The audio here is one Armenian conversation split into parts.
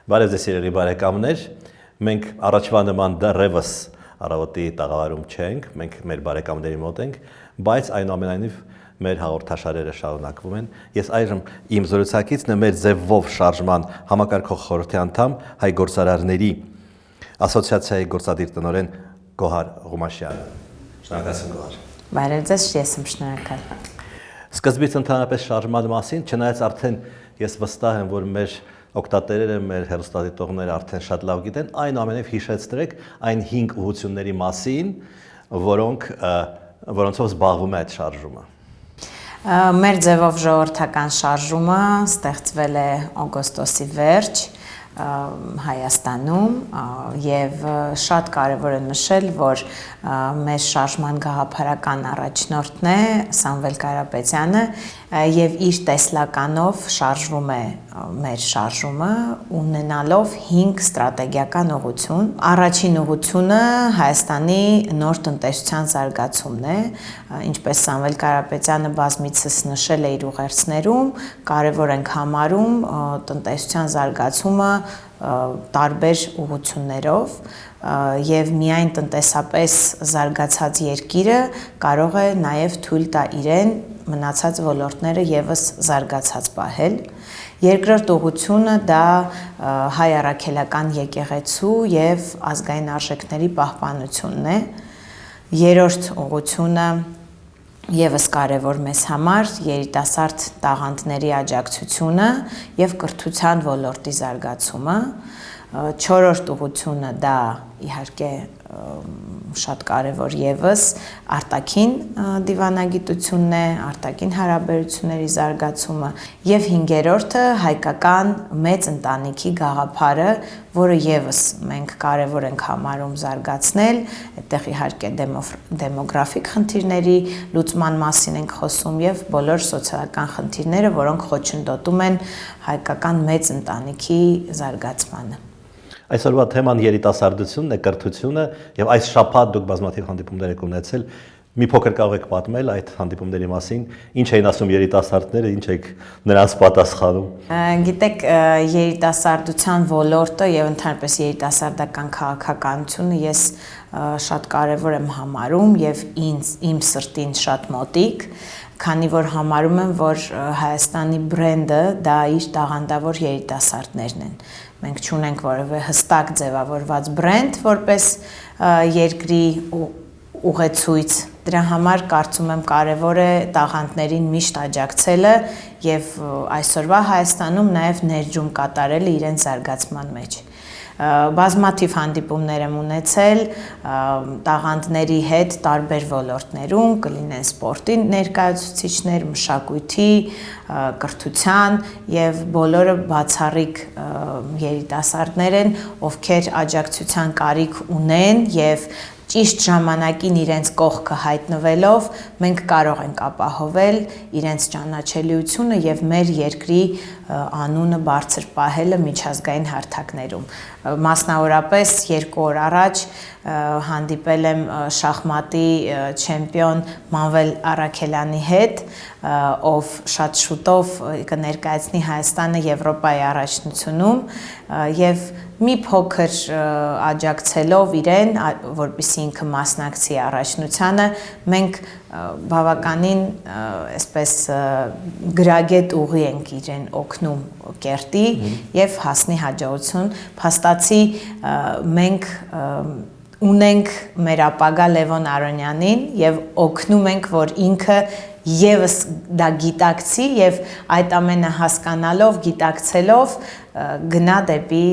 Բարև ձեզ սիրելի բարեկամներ, մենք առաջվա նման դեռևս առավոտի տաղավարում չենք, մենք մեր բարեկամների մոտ ենք, բայց այնուամենայնիվ մեր հաղորդաշարերը շարունակվում են։ Ես այժմ իմ զրուցակիցն է մեր ձևով շարժման համակարգող խորհրդի անդամ Հայ գործարարների ասոցիացիայի գործադիր տնօրեն Գոհար Ղումաշյանը։ Շնորհակալություն Գոհար։ Բարև ձեզ, ես եմ շնորհակալ։ Սկզբից ընդհանրապես շարժման մասին, չնայած արդեն ես վստահ եմ, որ մեր օգտատերերը, մեր հեռուստադիտողները արդեն շատ լավ գիտեն, այնուամենայնիվ հիշեցրեք այն 5 ուղղությունների մասին, որոնցով զբաղվում է այդ շարժումը։ Մեր ձևով ժողովրդական շարժումը ստեղծվել է օգոստոսի վերջ Հայաստանում եւ շատ կարեւոր է նշել, որ մեր շարժման գաղափարական առաջնորդն է Սամվել Կարապետյանը եւ իր տեսլականով շարժվում է մեր շարժումը, ունենալով 5 ստրատեգիական ուղղություն։ Առաջին ուղղությունը Հայաստանի նոր տնտեսության զարգացումն է, ինչպես Սամվել Կարապետյանը բազմիցս նշել է իր ուղերձներում, կարևոր ենք համարում տնտեսության զարգացումը տարբեր ուղղություններով եւ միայն տնտեսապես զարգացած երկիրը կարող է նաեւ թույլ տա իրեն մնացած ոլորտները եւս զարգացած պահել։ Երկրորդ ուղղությունը դա հայ առաքելական եկեղեցու եւ ազգային արժեքների պահպանությունն է։ Երրորդ ուղղությունը եւս կարևոր մեզ համար երիտասարդ տաղանդների աջակցությունը եւ կրթության ոլորտի զարգացումը։ Չորրորդ ուղղությունը դա իհարկե շատ կարևոր եւս արտաքին դիվանագիտությունն է, արտաքին հարաբերությունների զարգացումը եւ հինգերորդը հայկական մեծ ընտանիքի գաղափարը, որը եւս մենք կարևոր ենք համարում զարգացնել, այդտեղ իհարկե դեմոգրաֆիկ խնդիրների լուծման մասին ենք խոսում եւ բոլոր սոցիալական խնդիրները, որոնք խոչընդոտում են հայկական մեծ ընտանիքի զարգացմանը։ Այսօրվա թեման երիտասարդությունն է, կրթությունը եւ այս շաբաթ դուք բազմաթիվ հանդիպումներ եք ունեցել։ Մի փոքր կարող եք պատմել այդ հանդիպումների մասին, ինչ էին ասում երիտասարդները, ինչ եք նրանց պատասխանում։ Գիտեք, երիտասարդության ոլորտը եւ ընդհանրապես երիտասարդական քաղաքականությունը ես շատ կարեւոր եմ համարում եւ իմ սրտին շատ մոտիկ, քանի որ համարում եմ, որ Հայաստանի բրենդը դա իր տաղանդավոր երիտասարդներն են։ Մենք չունենք որևէ հստակ ձևավորված բրենդ որպես երկրի ուղեցույց։ Դրա համար կարծում եմ կարևոր է տաղանդներին միշտ աջակցելը եւ այսօրվա Հայաստանում նաեւ ներդրում կատարելը իրենց զարգացման մեջ։ Բազմաթիվ հանդիպումներ եմ ունեցել տաղանդների հետ տարբեր ոլորտներում, կլինեն սպորտի ներկայացուցիչներ, մշակույթի, կրթության եւ բոլորը բացառիկ երիտասարդներ են, ովքեր աջակցության կարիք ունեն եւ ճիշտ ժամանակին իրենց կողքը հայտնվելով մենք կարող ենք ապահովել իրենց ճանաչելիությունը եւ մեր երկրի անունը բարձր պահելը միջազգային հարթակներում։ Մասնավորապես 2 օր առաջ հանդիպել եմ շախմատի չեմպիոն Մանվել Առաքելյանի հետ, ով շատ շուտով կներկայացնի Հայաստանը Եվրոպայի առաջնությունում եւ մի փոքր աջակցելով իրեն, որպեսզի ինքը մասնակցի առաջնությանը, մենք բավականին այսպես գրագետ ուղի ենք իրեն օգնում կերտի եւ հասնի հաջողություն։ Փաստացի մենք ունենք մեր ապագա Լևոն Արոնյանին եւ օգնում ենք, որ ինքը եւս դա գիտակցի եւ այդ ամենը հասկանալով, գիտակցելով գնա դեպի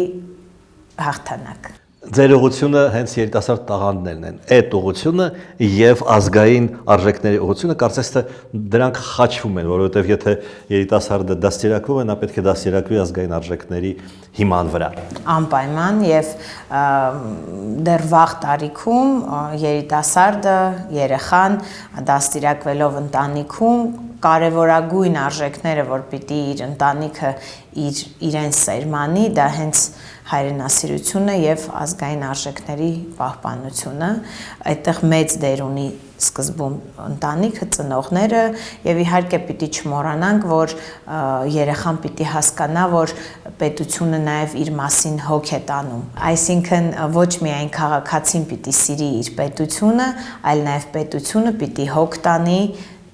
հաղթանակ։ Ձեր ուղղությունը հենց երիտասարդ տաղանդներն են։ Այդ ուղղությունը եւ ազգային արժեքների ուղղությունը կարծես թե դրանք խաչվում են, որովհետեւ եթե երիտասարդը դաստիարակվում է, նա պետք է դաստիարակվի ազգային արժեքների հիման վրա։ Անպայման եւ դեռ վաղ տարիքում երիտասարդը, երեխան դաստիարակվելով ընտանիքում կարևորագույն արժեքները, որ պիտի իր ընտանիքը իրեն սերմանի, դա հենց հայրենասիրությունը եւ ազգային արժեքների պահպանությունը, այդտեղ մեծ դեր ունի սկզբում ընտանիքը, ծնողները եւ իհարկե պիտի չմոռանանք, որ երեխան պիտի հասկանա, որ պետությունը նաեւ իր մասին հոգ է տանում։ Այսինքն ոչ միայն քաղաքացին պիտի սիրի իր պետությունը, այլ նաեւ պետությունը պիտի հոգ տանի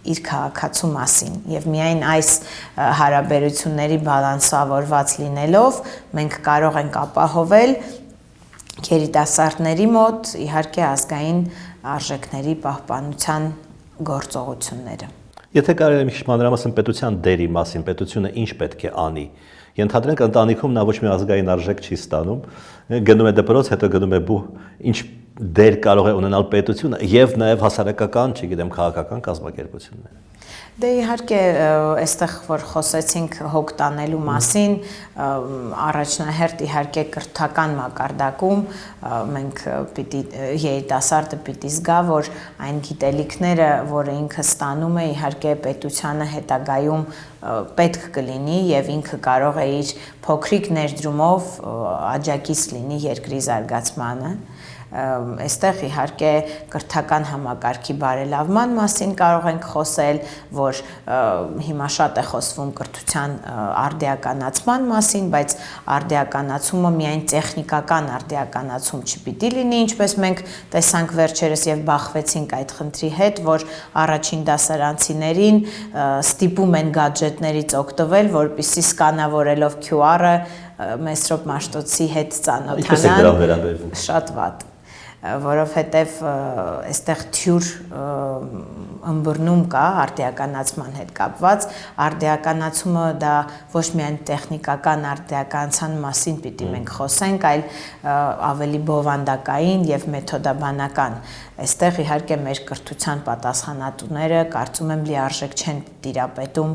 իր քաղաքացու մասին եւ միայն այս հարաբերությունների բալանսավորված լինելով մենք կարող ենք ապահովել երիտասարդների մոտ իհարկե ազգային արժեքների պահպանության գործողությունները։ Եթե կարելի է մի քիչ մանրամասն պետության դերի մասին, պետությունը ինչ պետք է անի։ Ենթադրենք ընտանիքում նա ոչ մի ազգային արժեք չի ստանում, գնում է դպրոց, հետո գնում է բու, ինչ դեր կարող է ունենալ պետությունը եւ նաեւ հասարակական, չգիտեմ, քաղաքական կազմակերպությունները։ Դե իհարկե այստեղ որ խոսեցինք հոգ տանելու մասին, առաջնահերթ իհարկե կրթական մակարդակում մենք պիտի երիտասարդը պիտի զգա, որ այն գիտելիքները, որը ինքը ստանում է, իհարկե պետությանը հետագայում պետք կլինի եւ ինքը կարող է իր փոքրիկ ներդրումով աջակից լինի երկրի զարգացմանը։ Այստեղ իհարկե կրթական համակարգի բարելավման մասին կարող ենք խոսել, որ հիմա շատ է խոսվում կրթության արդիականացման մասին, բայց արդիականացումը միայն տեխնիկական արդիականացում չպիտի լինի, ինչպես մենք տեսանք վերջերս եւ բախվեցինք այդ խնդրի հետ, որ առաջին դասարանցիներին ստիպում են գադջետներից օգտվել, որպեսզի սկանավորելով QR-ը Մեսրոպ Մաշտոցի հետ ծանոթանան, շատ վատ, որովհետև այստեղ թյուր ըմբռնում կա արդիականացման հետ կապված, արդիականացումը դա ոչ միայն տեխնիկական արդիականացան մասին պիտի մենք խոսենք, այլ ավելի բովանդակային եւ մեթոդաբանական։ Այստեղ իհարկե մեր կրթության պատասխանատուները կարծում եմ լիարժեք չեն տիրապետում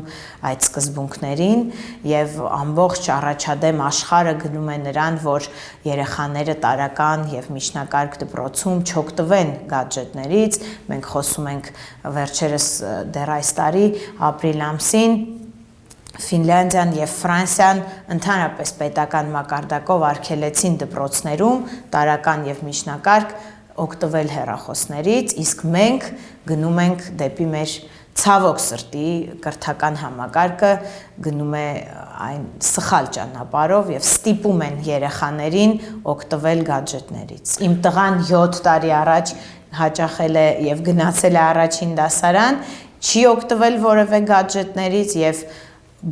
այդ սկզբունքներին եւ ամբողջ առաջադեմ աշխարհը գնում է նրան, որ երեխաները տարական եւ միջնակարգ դպրոցում չօգտվեն գադջետներից։ Մենք խոսում ենք վերջերս դեռ այս տարի ապրիլ ամսին Ֆինլանդիան եւ Ֆրանսիան ընդհանրապես պետական մակարդակով արգելեցին դպրոցներում տարական եւ միջնակարգ օգտվել հեռախոսներից, իսկ մենք գնում ենք դեպի մեր ցավոք սրտի կրթական համակարգը գնում է այն սխալ ճանապարհով եւ ստիպում են երեխաներին օգտվել գադջետներից։ Իմ տղան 7 տարի առաջ հաճախել է եւ գնացել է առաջին դասարան, չի օգտվել որևէ գադջետներից եւ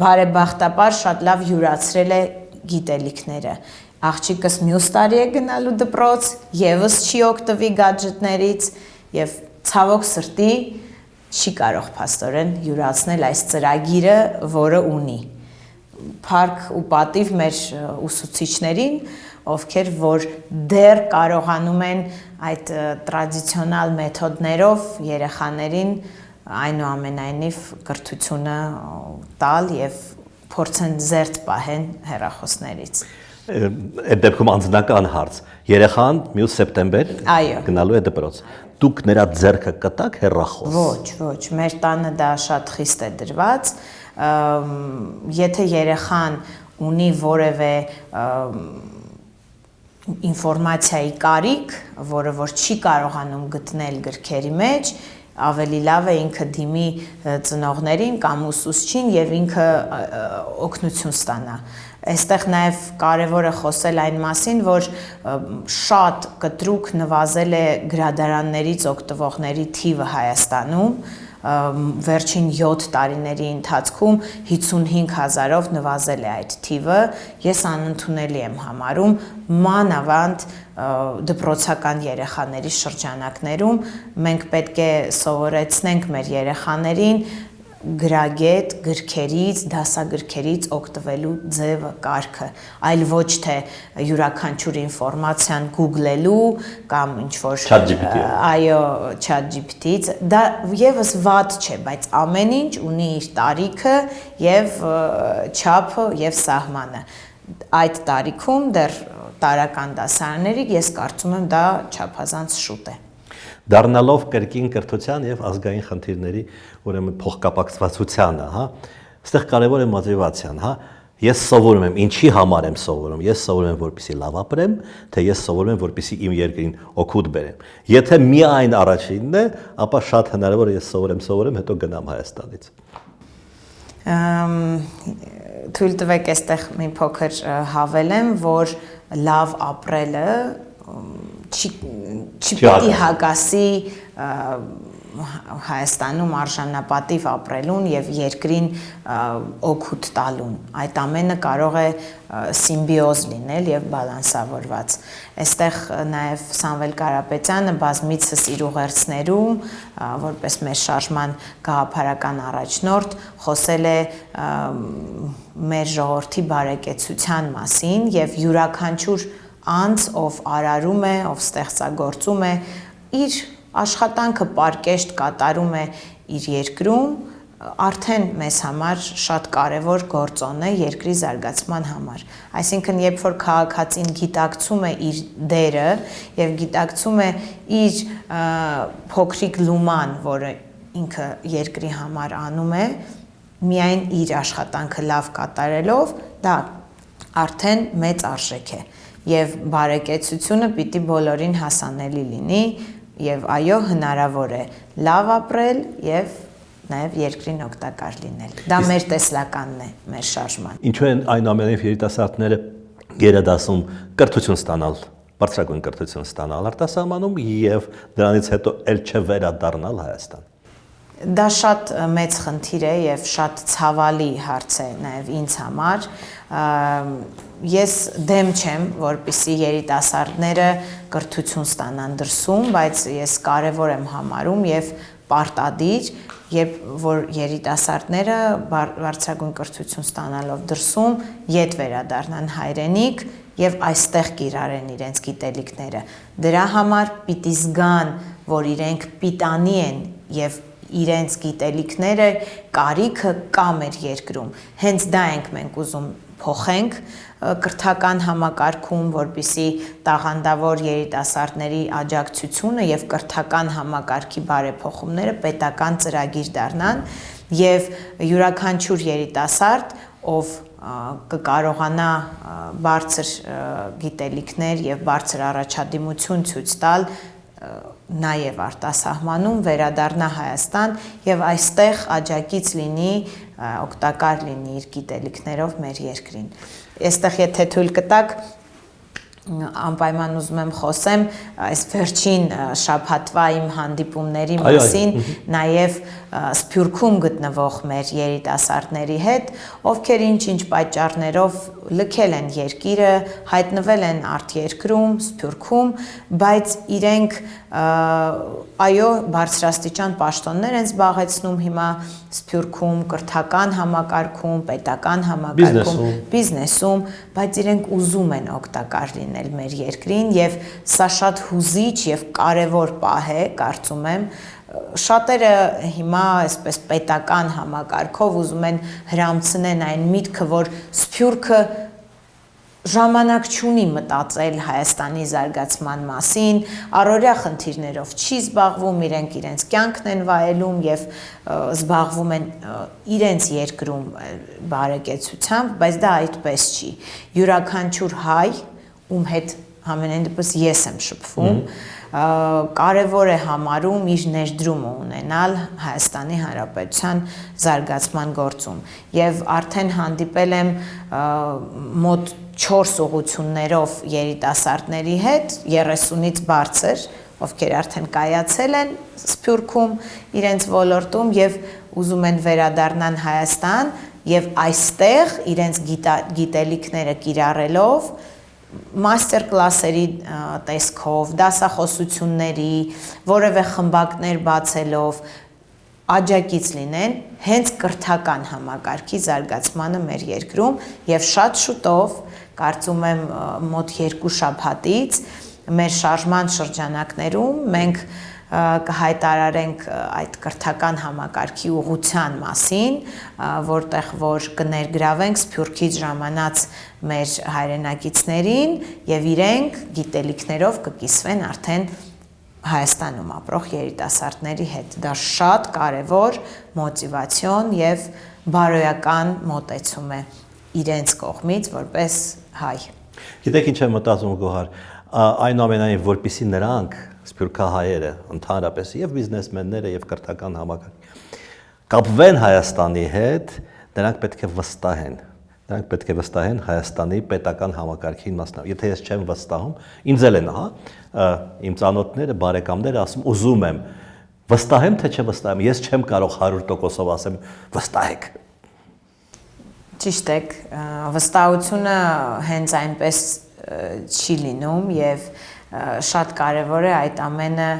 բարեբախտաբար շատ լավ յուրացրել է գիտելիքները։ Աղջիկս մյուս տարի է գնալու դպրոց, եւս չի օգտվի գադջետներից եւ ցավոք սրտի չի կարող փաստորեն յուրացնել այս ծրագիրը, որը ունի։ Փառք ու պատիվ մեր ուսուցիչներին, ովքեր որ դեռ կարողանում են այդ տրադիցիոնալ մեթոդներով երեխաներին այնուամենայնիվ կրթությունը տալ եւ փորձեն զերծ պահեն հեռախոսներից։ Այդ դեպքում անձնական հարց։ Երեխան մյուս սեպտեմբեր գնալու է դպրոց։ Դուք նրա ձեռքը կտաք հեռախոս։ Ոչ, մեր տանը դա շատ խիստ է դրված։ Եթե երեխան ունի որևէ ինֆորմացիայի կարիք, որը որ չի կարողանում գտնել գրքերի մեջ, ավելի լավ է ինքը դիմի ծնողներին կամ ուսուցչին եւ ինքը օգնություն ստանա։ Այստեղ նաև կարևոր է խոսել այն մասին, որ շատ կտրուկ նվազել է գրադարաններից օգտվողների թիվը Հայաստանում, վերջին 7 տարիների ընթացքում 55,000-ով նվազել է այդ թիվը, ես անընդունելի եմ համարում, մանավանդ դպրոցական երեխաների շրջանակներում մենք պետք է սովորեցնենք մեր երեխաներին գրագետ գրքերից, դասագրքերից օգտվելու ձևը, կարգը, այլ ոչ թե յուրաքանչյուր ինֆորմացիան Google-ելու կամ ինչ-որ այո, ChatGPT-ից, դա եւս վատ չէ, բայց ամեն ինչ ունի իր տարիքը եւ չափը եւ սահմանը։ Այդ տարիքում դեռ տարական դասարանների ես կարծում եմ դա չափազանց շուտ է։ Դառնալով կրկին կրթության եւ ազգային խնդիրների ուրեմն փոխկապակցվածությանը, հա, այստեղ կարևոր է մոտիվացիան, հա, ես սովորում եմ, ինչի համար եմ սովորում, ես սովորում եմ, որպեսզի լավ ապրեմ, թե ես սովորում եմ, որպեսզի իմ երկրին օգուտ բերեմ։ Եթե միայն առաջինն է, ապա շատ հնարավոր է ես սովորեմ, հետո գնամ Հայաստանից։ Թույլ տվեք այստեղ մի փոքր հավելեմ, որ լավ ապրելը չպիտի հակասի Հայաստանում արժանապատիվ ապրելուն եւ երկրին օգուտ տալուն։ Այդ ամենը կարող է սիմբիոզ լինել եւ բալանսավորված։ Այստեղ նաեւ Սամվել Կարապետյանը բազմիցս իր ուղերձներում, որպես մեր շարժման գաղափարական առաջնորդ, խոսել է մեր ժողովրդի բարեկեցության մասին եւ յուրաքանչյուր անձ, ով արարում է, ով ստեղծագործում է, իր աշխատանքը պարկեշտ կատարում է իր երկրում, արդեն մեզ համար շատ կարևոր գործոն է երկրի զարգացման համար։ Այսինքն, երբ որ քաղաքացին գիտակցում է իր դերը եւ գիտակցում է իր փոքրիկ լուման, որը ինքը երկրի համար անում է, միայն իր աշխատանքը լավ կատարելով, դա արդեն մեծ արժեք է։ Եվ բարեկեցությունը պիտի բոլորին հասանելի լինի, եւ այո, հնարավոր է լավ ապրել եւ նաեւ երկրին օգտակար լինել։ Դա մեր տեսլականն է, մեր շարժման։ Ինչու են այնուամենայնիվ երիտասարդները գերադասում կրթություն ստանալ, բարձրագույն կրթություն ստանալ արտասահմանում եւ դրանից հետո ել չվերադառնալ Հայաստան։ Դա շատ մեծ խնդիր է եւ շատ ցավալի հարց է նաեւ ինձ համար։ Ես դեմ չեմ, որպեսզի երիտասարդները կրթություն ստանան դրսում, բայց ես կարևոր եմ համարում եւ պարտադիր, երբ որ երիտասարդները բարձրագույն կրթություն ստանալով դրսում ետ վերադառնան հայրենիք եւ այստեղ կիրառեն իրենց գիտելիքները։ Դրա համար պիտի զգան, որ իրենք պիտանի են եւ իրենց գիտելիքները կարիքը կա մեր երկրում։ Հենց դա ենք մենք ուզում փոխենք կրթական համակարգում, որպեսզի տաղանդավոր երիտասարդների աջակցությունը եւ կրթական համակարգի բարեփոխումները պետական ծրագիր դառնան եւ յուրաքանչյուր երիտասարդ, ով կկարողանա բարձր գիտելիքներ եւ բարձր առաջադիմություն ցույց տալ նաև արտասահմանում վերադառնա Հայաստան եւ այստեղ աջակից լինի, օգտակար լինի իր գիտելիքներով մեր երկրին։ Այստեղ եթե թույլ կտաք, անպայման ուզում եմ խոսեմ այս վերջին շաբաթվա իմ հանդիպումների մասին, նաև Սփյուռքում գտնվող մեր երիտասարդների հետ, ովքեր ինչ-ինչ պատճառներով լքել են երկիրը, հայտնվել են արտերկրում, Սփյուռքում, բայց իրենք այո, բարձրաստիճան պաշտոններ են զբաղեցնում հիմա Սփյուռքում, կրթական համակարգում, պետական համակարգում, բիզնեսում, բայց իրենք ուզում են օգտակար լինել մեր երկրին եւ սա շատ հուզիչ եւ կարեւոր պահ է, կարծում եմ, շատերը հիմա այսպես պետական համակարգով ուզում են հրամցնեն այն միտքը, որ Սփյուռքը ժամանակ չունի մտածել Հայաստանի զարգացման մասին, առօրյա խնդիրներով չի զբաղվում, իրենք իրենց կյանքն են վայելում եւ զբաղվում են իրենց երկրում բարեկեցությամբ, բայց դա այդպես չի։ Յուրաքանչյուր հայ, ում հետ ամենայն դեպս ես եմ շփվում, կարևոր է համարում իր ներդրումը ունենալ Հայաստանի Հանրապետության զարգացման գործում եւ արդեն հանդիպել եմ մոտ 4 ուղղություններով երիտասարդների հետ 30-ից բարձր, ովքեր արդեն կայացել են Սփյուռքում իրենց ոլորտում եւ ուզում են վերադառնան Հայաստան եւ այստեղ իրենց գիտելիքները կիրառելով մաստեր կլասերի տեսքով, դասախոսությունների, որևէ խմբակներ բացելով աջակից լինեն հենց կրթական համակարգի զարգացմանը մեր երկրում եւ շատ շուտով, կարծում եմ մոտ 2 շաբաթից մեր շարժման շրջանակներում մենք կհայտարարենք այդ կրթական համակարգի ուղղության մասին, որտեղ որ կներգրավենք Սփյուռքից ժամանած մեր հայրենակիցներին եւ իրենք գիտելիքներով կկիսվեն արդեն Հայաստանում ապրող երիտասարդների հետ։ Դա շատ կարևոր մոտիվացիոն եւ բարոյական մոտեցում է իրենց կողմից որպես հայ։ Գիտեք ինչ եմ մտածում Գոհար, այնուամենայնիվ որպեսզի նրանք սփյուռքահայերը ընդհանրապես եւ բիզնեսմենները եւ կրթական համակարգ կապվեն Հայաստանի հետ, նրանք պետք է վստահեն։ Նրանք պետք է վստահեն Հայաստանի պետական համակարգին մասնավ։ Եթե ես չեմ վստահում, ինձ էլ են, իմ ծանոթները, բարեկամները ասում, ուզում եմ վստահեմ, թե չվստահեմ, ես չեմ կարող 100%-ով ասեմ վստահեք։ Ճիշտ եք, վստահությունը հենց այնպես չի լինում եւ շատ կարեւոր է այդ ամենը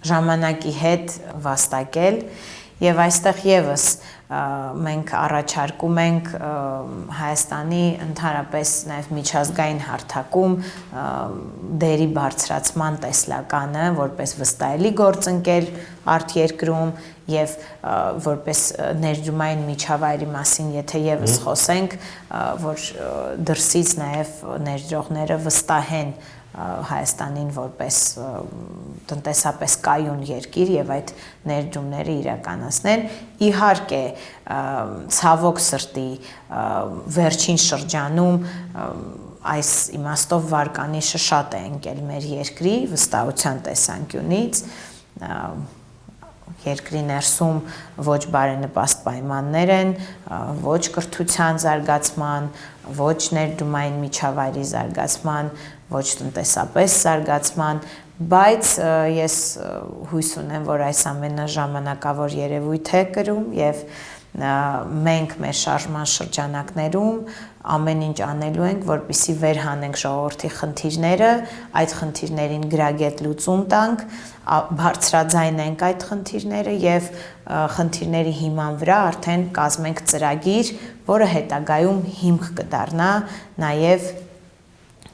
ժամանակի հետ վաստակել եւ այստեղ եւս մենք առաջարկում ենք Հայաստանի ընդհանրապես նաև միջազգային հարթակում դերի բարձրացման տեսլականը որպես վստահելի գործընկեր արտերկրում եւ որպես ներդրումային միջավայրի մասին եթե եւս խոսենք որ դրսից նաև ներդրողները վստահեն Հայաստանին որպես տնտեսապես կայուն երկիր եւ այդ ներդրումները իրականացնել իհարկե ցավոք սրտի վերջին շրջանում այս իմաստով վարկանիշը շատ է ընկել մեր երկրի վստահության տեսանկյունից երկրի ներսում ոչ բարենպաստ պայմաններ են, ոչ կրթության զարգացման, ոչ ներդրումային միջավայրի զարգացման, ոչ տնտեսապես զարգացման, բայց ես հույս ունեմ, որ այս ամենը ժամանակավոր երևույթ է կրում եւ մենք մեր շարժման շրջանակներում ամեն ինչ անելու ենք, որպեսզի վերհանենք ժողովրդի խնդիրները, այդ խնդիրներին գրագետ լուծում տանք, բարձրաձայնենք այդ խնդիրները եւ խնդիրների հիման վրա արդեն կազմենք ծրագիր, որը հետագայում հիմք կդառնա նաեւ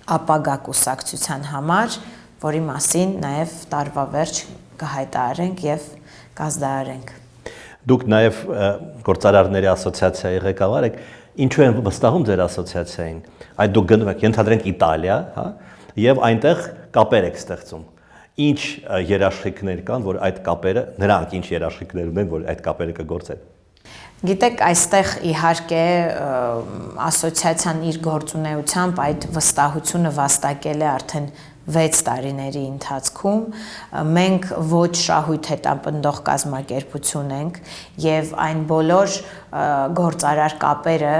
ապագա կուսակցության համար, որի մասին նաեւ տարվա վերջ կհայտարարենք եւ կազդարարենք։ Դուք նաև գործարարների ասոցիացիայի ղեկավար եք, ինչու են վստահում ձեր ասոցիացիային։ Այդ դուք գնում եք, ենթադրենք Իտալիա, հա, եւ այնտեղ կապեր եք ստեղծում։ Ինչ երաշխիքներ կան, որ այդ կապերը, նրանք ինչ երաշխիքներ ունեն, որ այդ կապերը կգործեն։ Գիտեք, այստեղ իհարկե ասոցիացիան իր գործունեությամբ այդ վստահությունը վաստակել է արդեն 6 տարիների ընթացքում մենք ոչ շահույթ հետապնդող կազմակերպություն ենք եւ այն բոլոր գործարար կապերը,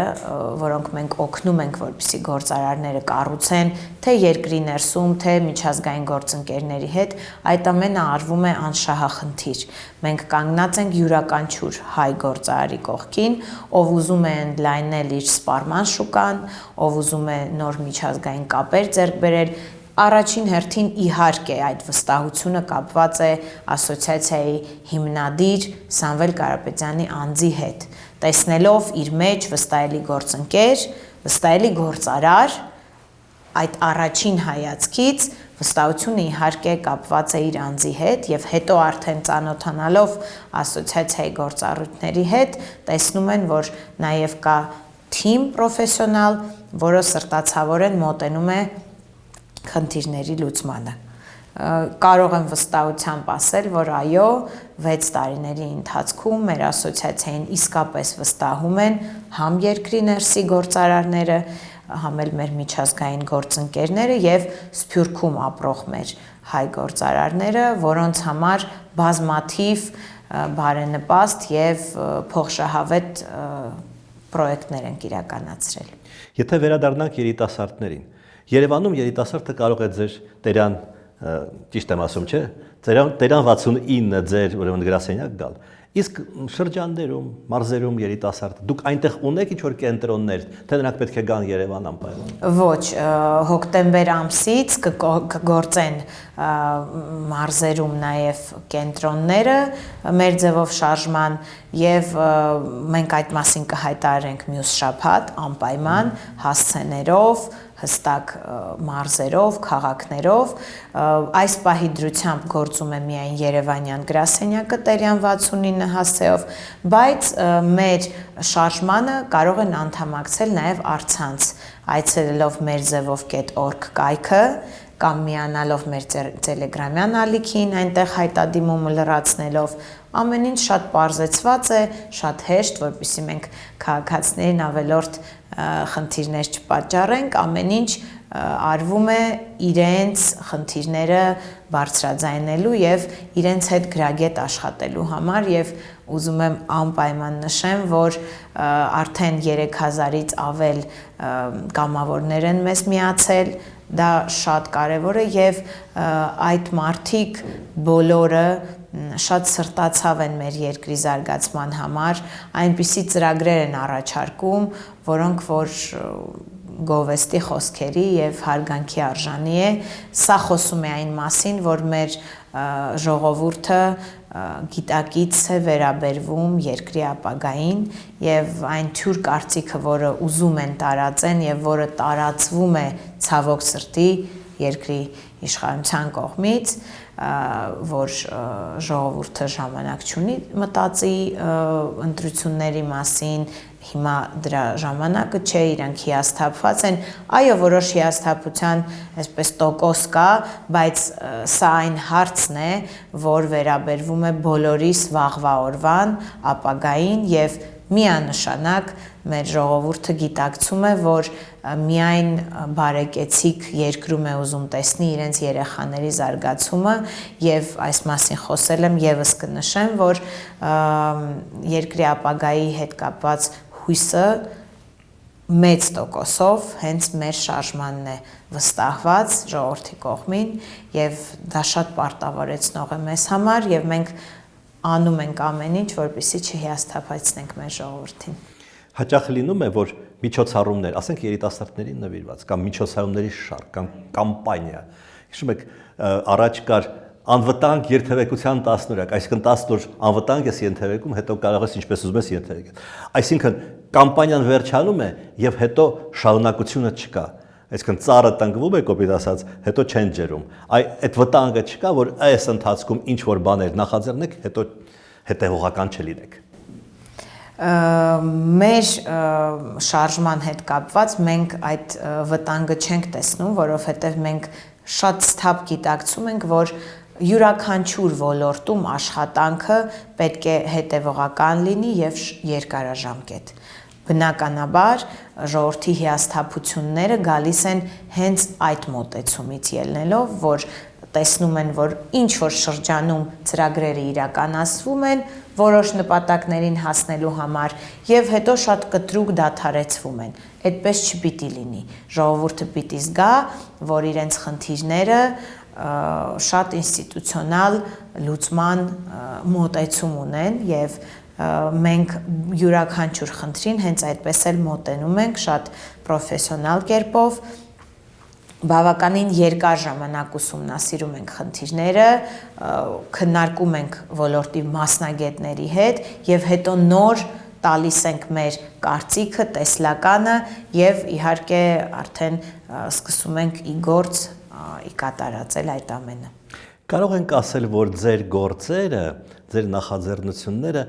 որոնք մենք օգնում ենք, որպեսզի գործարարները կառուցեն, թե երկրի ներսում, թե միջազգային գործընկերների հետ, այդ ամենը արվում է անշահախնդիր։ Մենք կանգնած ենք յուրաքանչյուր հայ գործարարի կողքին, ով ուզում է ընդլայնել իր սպառման շուկան, ով ուզում է նոր միջազգային կապեր ձեռք բերել, Առաջին հերթին իհարկե այդ վստահությունը կապված է ասոցիացիայի հիմնադիր Սամվել Կարապետյանի անձի հետ, տեսնելով իր մեջ վստահելի գործընկեր, վստահելի գործարար, այդ առաջին հայացքից վստահությունը իհարկե կապված է իր անձի հետ եւ հետո արդեն ծանոթանալով ասոցիացիայի գործառույթների հետ տեսնում են, որ նաեւ կա թիմ պրոֆեսիոնալ, որը սրտացավորեն մոտենում է խնդիրների լուծմանը։ Կարող եմ վստահությամբ ասել, որ այո, 6 տարիների ընթացքում մեր ասոցիացիային իսկապես վստահում են համ երկրի ներսի գործարարները, համ էլ մեր միջազգային գործընկերները եւ Սփյուռքում ապրող մեր հայ գործարարները, որոնց համար բազմաթիվ բարենպաստ եւ փոխշահավետ պրոյեկտներ են իրականացրել։ Եթե վերադառնանք երիտասարդներին, Երևանում երիտասարդը կարող է ձեր Տերյան, ճիշտ եմ ասում, չէ՞, Տերյան 69 ձեր ուրեմն գրասենյակ գալ։ Իսկ շրջաններում, մարզերում երիտասարդ, դուք այնտեղ ունեք ինչ-որ կենտրոններ, թե նրանք պետք է գան Երևան անպայման։ Ոչ, հոկտեմբեր ամսից կգործեն մարզերում նաև կենտրոնները մեր ձևով շարժման եւ մենք այդ մասին կհայտարարենք մյուս շաբաթ անպայման հասցեներով հստակ մարզերով, քաղաքներով, այս պահի դրությամբ գործում է միայն Երևանյան գրասենյակը Տերյան 69 հասցեով, բայց մեր շարժմանը կարող են անդամակցել նաև առցանց, այցելելով merzevov.org կայքը, կամ միանալով մեր Telegram-յան ալիքին, այնտեղ հայտադիմումը լրացնելով, ամեն ինչ շատ պարզեցված է, շատ հեշտ, որպեսզի մենք քաղաքացիներին ավելորդ խնդիրներ չպատճառենք, ամեն ինչ արվում է իրենց խնդիրները բարձրաձայնելու եւ իրենց հետ գրագետ աշխատելու համար եւ ուզում եմ անպայման նշեմ, որ արդեն 3000-ից ավել կամավորներ են մեզ միացել, դա շատ կարևոր է եւ այդ մարդիկ բոլորը շատ սրտացավ են մեր երկրի զարգացման համար, այնպիսի ծրագրեր են առաջարկում, որոնք որ գովեստի խոսքերի եւ հարգանքի արժանի է, սա խոսում է այն մասին, որ մեր ժողովուրդը գիտակից է վերաբերվում երկրի ապագային եւ այն թյուր կարծիքը, որը ուզում են տարածեն եւ որը տարածվում է ցավոք սրտի երկրի իշխանության կողմից, որ ժողովուրդը ժամանակ չունի մտածի ընտրությունների մասին, հիմա դրա ժամանակը չէ, իրանք հիասթափված են, այո, որոշ հիասթափության այսպես տոկոս կա, բայց սա այն հարցն է, որ վերաբերվում է բոլորիս վաղվա օրվան, ապագային եւ միանշանակ մեր ժողովուրդը գիտակցում է, որ միայն բարեկեցիկ երկրում է ուզում տեսնի իրենց երեխաների զարգացումը եւ այս մասին խոսել եմ եւս կնշեմ, որ երկրի ապագայի հետ կապված հույսը մեծ տոկոսով հենց մեր շարժմանն է վստահված ժողովրդի կողմին եւ դա շատ պարտավորեցնող է մեզ համար եւ մենք անում ենք ամեն ինչ, որպեսզի չհիասթափեցնենք մեր ժողովրդին։ Հաճախ լինում է, որ միջոցառումներ, ասենք երիտասարդներին նվիրված, կամ միջոցառումների շարք, կամ կամպանիա։ Հիշում եք, առաջ կար անվտանգ երթևեկության 10-օրյակ, այսինքն 10 օր անվտանգ ես ենթևեկում, հետո կարող ես ինչպես ուզում ես ենթևեկել։ Այսինքն կամպանիան վերջանում է եւ հետո շարունակությունը չկա։ Այսինքն ծառը տնկվում է, կոպիտ ասած, հետո չեն ջերում։ Այդ վտանգը չկա, որ այս ընթացքում ինչ որ բաներ նախաձեռնեք, հետո հետևողական չլինեք։ Մեր շարժման հետ կապված մենք այդ վտանգը չենք տեսնում, որովհետև մենք շատ սթափ գիտակցում ենք, որ յուրաքանչյուր ոլորտում աշխատանքը պետք է հետևողական լինի եւ երկարաժամկետ։ Բնականաբար ժողովրդի հիասթափությունները գալիս են հենց այդ մոտեցումից ելնելով, որ տեսնում են, որ ինչ որ շրջանում ծրագրերը իրականացվում են որոշ նպատակներին հասնելու համար եւ հետո շատ կտրուկ դադարեցվում են։ Այդպես չպիտի լինի։ Ժողովուրդը պիտի զգա, որ իրենց խնդիրները շատ ինստիտուցիոնալ լուծման մոտեցում ունեն եւ մենք յուրաքանչյուր խնդրին հենց այդպես էլ մոտենում ենք շատ պրոֆեսիոնալ կերպով, բավականին երկար ժամանակ ուսումնասիրում ենք խնդիրները, քննարկում ենք ոլորտի մասնագետների հետ եւ հետո նոր տալիս ենք մեր կարծիքը, տեսլականը եւ իհարկե արդեն սկսում ենք ի գործ ի կատարածել այդ ամենը։ Կարող ենք ասել, որ ձեր գործերը, ձեր նախաձեռնությունները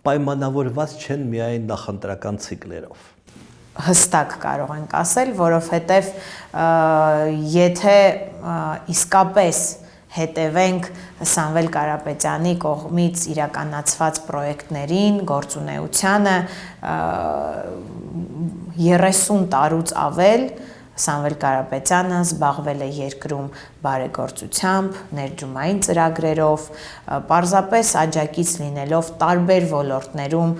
պայմանավորված չեն միայն նախընտրական ցիկլերով։ Հստակ կարող ենք ասել, որովհետև եթե իսկապես հետևենք Սամվել Կարապետյանի կողմից իրականացված պրոյեկտներին, գործունեությանը 30 տարուց ավել Սամվել Կարապետյանը զբաղվել է երկրում բարեգործությամբ, ներդրումային ծրագրերով, պարզապես աջակից լինելով տարբեր ոլորտներում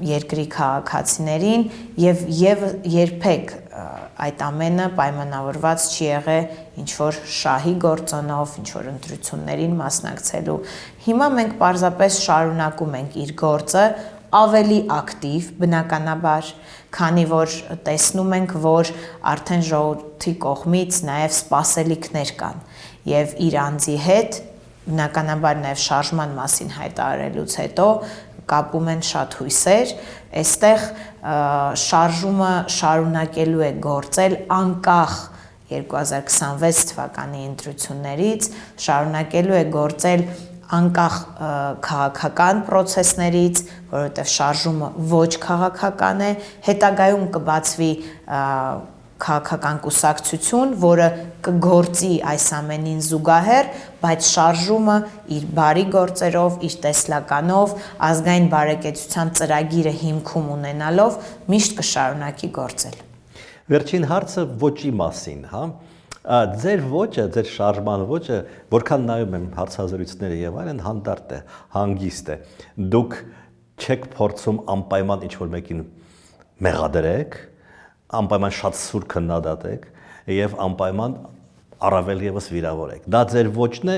երկրի քաղաքացիներին եւ երբեք այդ ամենը պայմանավորված չի եղել ինչ որ շահի գործոնով, ինչ որ ընտրություններին մասնակցելու։ Հիմա մենք պարզապես շարունակում ենք իր գործը ավելի ակտիվ, բնականաբար, քանի որ տեսնում ենք, որ արդեն ժողովրդի կողմից նաև սպասելիքներ կան եւ իր անձի հետ բնականաբար նաև շարժման մասին հայտարարելուց հետո կապում են շատ հույսեր, այստեղ շարժումը շարունակելու է գործել անկախ 2026 թվականի ընտրություններից, շարունակելու է գործել անկախ քաղաքական process-ներից, որովհետև շարժումը ոչ քաղաքական է, հետագայում կբացվի քաղաքական կուսակցություն, որը կգործի այս ամենին զուգահեռ, բայց շարժումը իր բարի գործերով, իր տեսլականով, ազգային բարեկեցության ծրագիրը հիմքում ունենալով միշտ կշարունակի գործել։ Վերջին հարցը ոճի մասին, հա։ Ձեր ոճը, ձեր շարժման ոճը, որքան նայում եմ հարցազրույցները եւ այլն, հանդարտ է, հանգիստ է։ Դուք չեք փորձում անպայման ինչ-որ մեկին մեղադրեք, անպայման շատ սուր քննադատեք եւ անպայման առավել եւս վիրավորեք։ Դա ձեր ոճն է,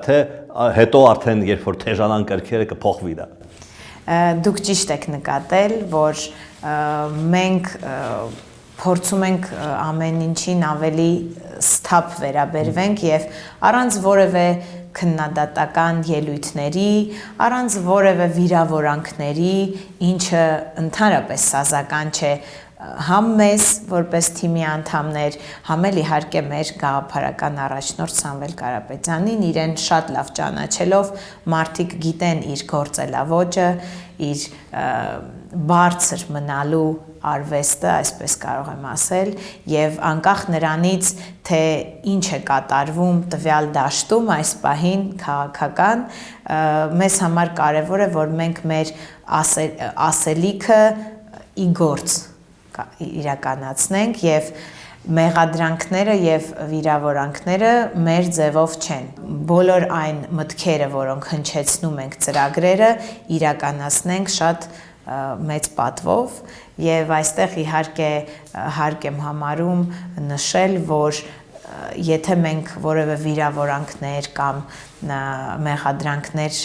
թե հետո արդեն երբ որ թեժանան կրքերը կփոխվի դա։ Դուք ճիշտ եք նկատել, որ մենք փորձում ենք ամեն ինչին ավելի սթափ վերաբերվենք եւ առանց որևէ քննադատական ելույթների, առանց որևէ վիրավորանքների, ինչը ընդհանրապես սազական չէ համ մեզ որպես թիմի անդամներ, համ էլ իհարկե մեր գաղափարական առաջնորդ Սամվել Կարապետյանին, իրեն շատ լավ ճանաչելով, մարդիկ գիտեն իր գործելավոճը, իր բարձր մնալու արվեստը, այսպես կարող եմ ասել, եւ անկախ նրանից, թե ինչ է կատարվում տվյալ դաշտում այս պահին քաղաքական, մեզ համար կարեւոր է, որ մենք մեր ասելիքը ի գործ իրականացնենք եւ մեղադրանքները եւ վիրավորանքները մեր ձևով չեն։ Բոլոր այն մտքերը, որոնք հնչեցնում ենք ծրագրերը, իրականացնենք շատ մեծ պատվով եւ այստեղ իհարկե հարկ եմ համարում նշել, որ եթե մենք որևէ վիրավորանքներ կամ մեղադրանքներ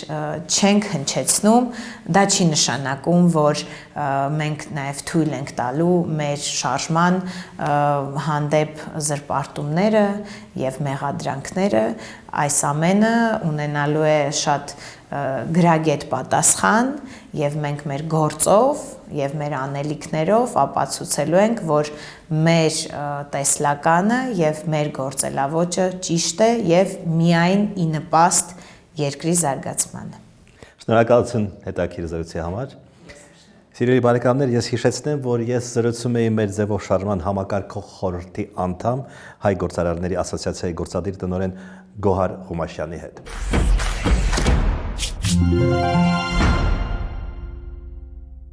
չենք հնչեցնում, դա չի նշանակում, որ մենք նաև թույլ ենք տալու մեր շարժման հանդեպ զրպարտումները եւ մեղադրանքները, այս ամենը ունենալու է շատ գրագետ պատասխան եւ մենք մեր գործով եւ մեր անելիքներով ապացուցելու ենք, որ մեր տեսլականը եւ մեր գործելավոճը ճիշտ է եւ միայն ի նպաստ երկրի զարգացմանը։ Շնորհակալություն հետաքրքիր զրույցի համար։ Սիրելի բարեկամներ, ես հիշեցնեմ, որ ես զրուցում էի մեր ձևով շարժման համակարգող խորհրդի անդամ Հայ գործարարների ասոցիացիայի գործադիր տնօրեն Գոհար Ղումաշյանի հետ։